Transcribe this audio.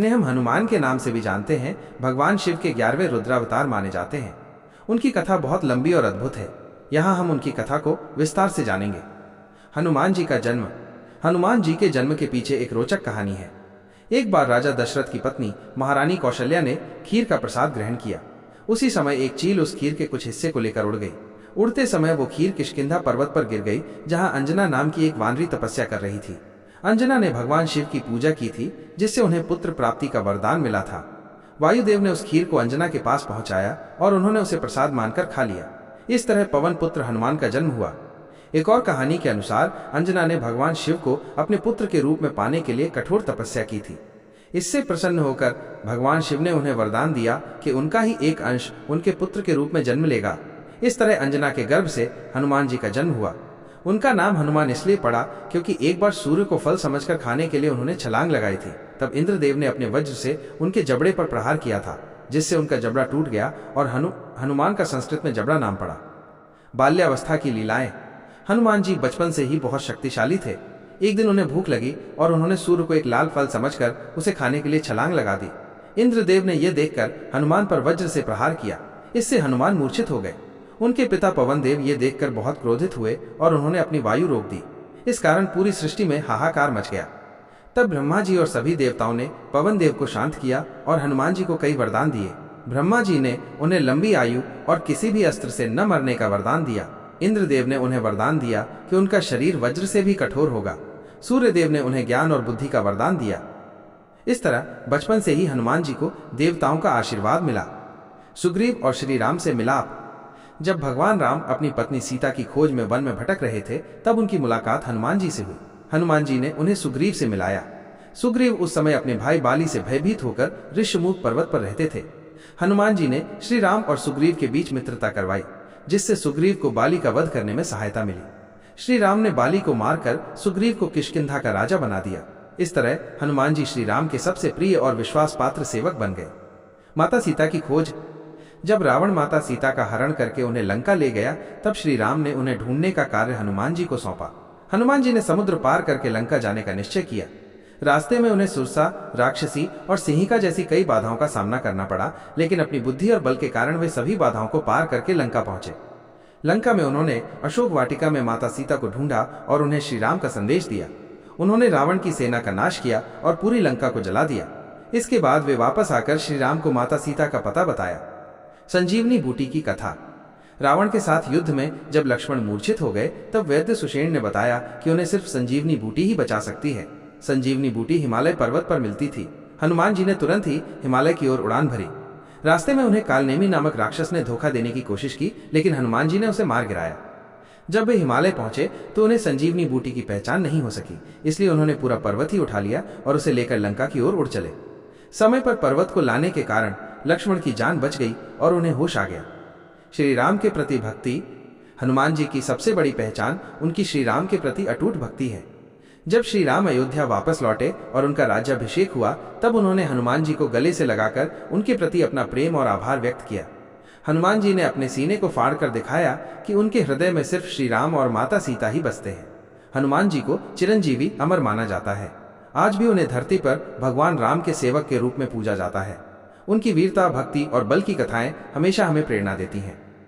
इन्हें हम हनुमान के नाम से भी जानते हैं, भगवान शिव के 11वें रुद्रावतार माने जाते हैं। उनकी कथा बहुत लंबी और अद्भुत है। यहाँ हम उनकी कथा को विस्तार से जानेंगे। हनुमान जी का जन्म। हनुमान जी के जन्म के पीछे एक रोचक कहानी है। एक बार राजा दशरथ की पत्नी महारानी कौशल्या ने खीर का प्रसाद ग्रहण किया। उसी समय एक चील उस खीर के कुछ हिस्से को लेकर उड़ गई। उड़ते समय वो खीर किष्किंधा पर्वत पर गिर गई, जहाँ अंजना नाम की एक वानरी तपस्या कर रही थी। अंजना ने भगवान शिव की पूजा की थी, जिससे उन्हें पुत्र प्राप्ति का वरदान मिला था। वायुदेव ने उस खीर को अंजना के पास पहुंचाया और उन्होंने उसे प्रसाद मानकर खा लिया। इस तरह पवन पुत्र हनुमान का जन्म हुआ। एक और कहानी के अनुसार अंजना ने भगवान शिव को अपने पुत्र के रूप में पाने के लिए कठोर तपस्या की थी। इससे प्रसन्न होकर भगवान शिव ने उन्हें वरदान दिया कि उनका ही एक अंश उनके पुत्र के रूप में जन्म लेगा। इस तरह अंजना के गर्भ से हनुमान जी का जन्म हुआ। उनका नाम हनुमान इसलिए पड़ा क्योंकि एक बार सूर्य को फल समझकर खाने के लिए उन्होंने छलांग लगाई थी। तब इंद्रदेव ने अपने वज्र से उनके जबड़े पर प्रहार किया था, जिससे उनका जबड़ा टूट गया और हनुमान का संस्कृत में जबड़ा नाम पड़ा। बाल्यावस्था की लीलाएं। हनुमान जी बचपन से ही बहुत शक्तिशाली थे। एक दिन उन्हें भूख लगी और उन्होंने सूर्य को एक लाल फल समझकर उसे खाने के लिए छलांग लगा दी। इंद्रदेव ने यह देखकर हनुमान पर वज्र से प्रहार किया। इससे हनुमान मूर्छित हो गए। उनके पिता पवन देव ये देखकर बहुत क्रोधित हुए और उन्होंने अपनी वायु रोक दी। इस कारण पूरी सृष्टि में हाहाकार मच गया। तब ब्रह्मा जी और सभी देवताओं ने पवन देव को शांत किया और हनुमान जी को कई वरदान दिए। ब्रह्मा जी ने उन्हें लंबी आयु और किसी भी अस्त्र से न मरने का वरदान दिया। इंद्रदेव ने उन्हें वरदान दिया कि उनका शरीर वज्र से भी कठोर होगा। सूर्यदेव ने उन्हें ज्ञान और बुद्धि का वरदान दिया। इस तरह बचपन से ही हनुमान जी को देवताओं का आशीर्वाद मिला। सुग्रीव और श्री राम से मिलाप। जब भगवान राम अपनी पत्नी सीता की खोज में वन में भटक रहे थे, तब उनकी मुलाकात हनुमान जी से हुई। हनुमान जी ने उन्हें सुग्रीव से मिलाया। सुग्रीव उस समय अपने भाई बाली से भयभीत होकर ऋषमुख पर्वत पर रहते थे। हनुमान जी ने श्री राम और सुग्रीव के बीच मित्रता करवाई, जिससे सुग्रीव को बाली का वध करने में सहायता मिली। श्री राम ने बाली को मारकर सुग्रीव को किष्किंधा का राजा बना दिया। इस तरह हनुमान जी श्री राम के सबसे प्रिय और विश्वास पात्र सेवक बन गए। माता सीता की खोज। जब रावण माता सीता का हरण करके उन्हें लंका ले गया, तब श्री राम ने उन्हें ढूंढने का कार्य हनुमान जी को सौंपा। हनुमान जी ने समुद्र पार करके लंका जाने का निश्चय किया। रास्ते में उन्हें सुरसा, राक्षसी और सिंहिका जैसी कई बाधाओं का सामना करना पड़ा, लेकिन अपनी बुद्धि और बल के कारण वे सभी बाधाओं को पार करके लंका पहुंचे। लंका में उन्होंने अशोक वाटिका में माता सीता को ढूंढा और उन्हें श्री राम का संदेश दिया। उन्होंने रावण की सेना का नाश किया और पूरी लंका को जला दिया। इसके बाद वे वापस आकर श्री राम को माता सीता का पता बताया। संजीवनी बूटी की कथा। रावण के साथ युद्ध में जब लक्ष्मण मूर्छित हो गए, तब वैद्य सुषेण ने बताया कि उन्हें सिर्फ संजीवनी बूटी ही बचा सकती है। संजीवनी बूटी हिमालय पर्वत पर मिलती थी। हनुमान जी ने तुरंत ही हिमालय की ओर उड़ान भरी। रास्ते में उन्हें कालनेमी नामक राक्षस ने धोखा देने की कोशिश की, लेकिन हनुमान जी ने उसे मार गिराया। जब वे हिमालय पहुंचे तो उन्हें संजीवनी बूटी की पहचान नहीं हो सकी, इसलिए उन्होंने पूरा पर्वत ही उठा लिया और उसे लेकर लंका की ओर उड़ चले। समय पर पर्वत को लाने के कारण लक्ष्मण की जान बच गई और उन्हें होश आ गया। श्री राम के प्रति भक्ति। हनुमान जी की सबसे बड़ी पहचान उनकी श्री राम के प्रति अटूट भक्ति है। जब श्री राम अयोध्या वापस लौटे और उनका राज्याभिषेक हुआ, तब उन्होंने हनुमान जी को गले से लगाकर उनके प्रति अपना प्रेम और आभार व्यक्त किया। हनुमान जी ने अपने सीने को फाड़ कर दिखाया कि उनके हृदय में सिर्फ श्री राम और माता सीता ही बसते हैं। हनुमान जी को चिरंजीवी अमर माना जाता है। आज भी उन्हें धरती पर भगवान राम के सेवक के रूप में पूजा जाता है। उनकी वीरता, भक्ति और बल की कथाएं हमेशा हमें प्रेरणा देती हैं।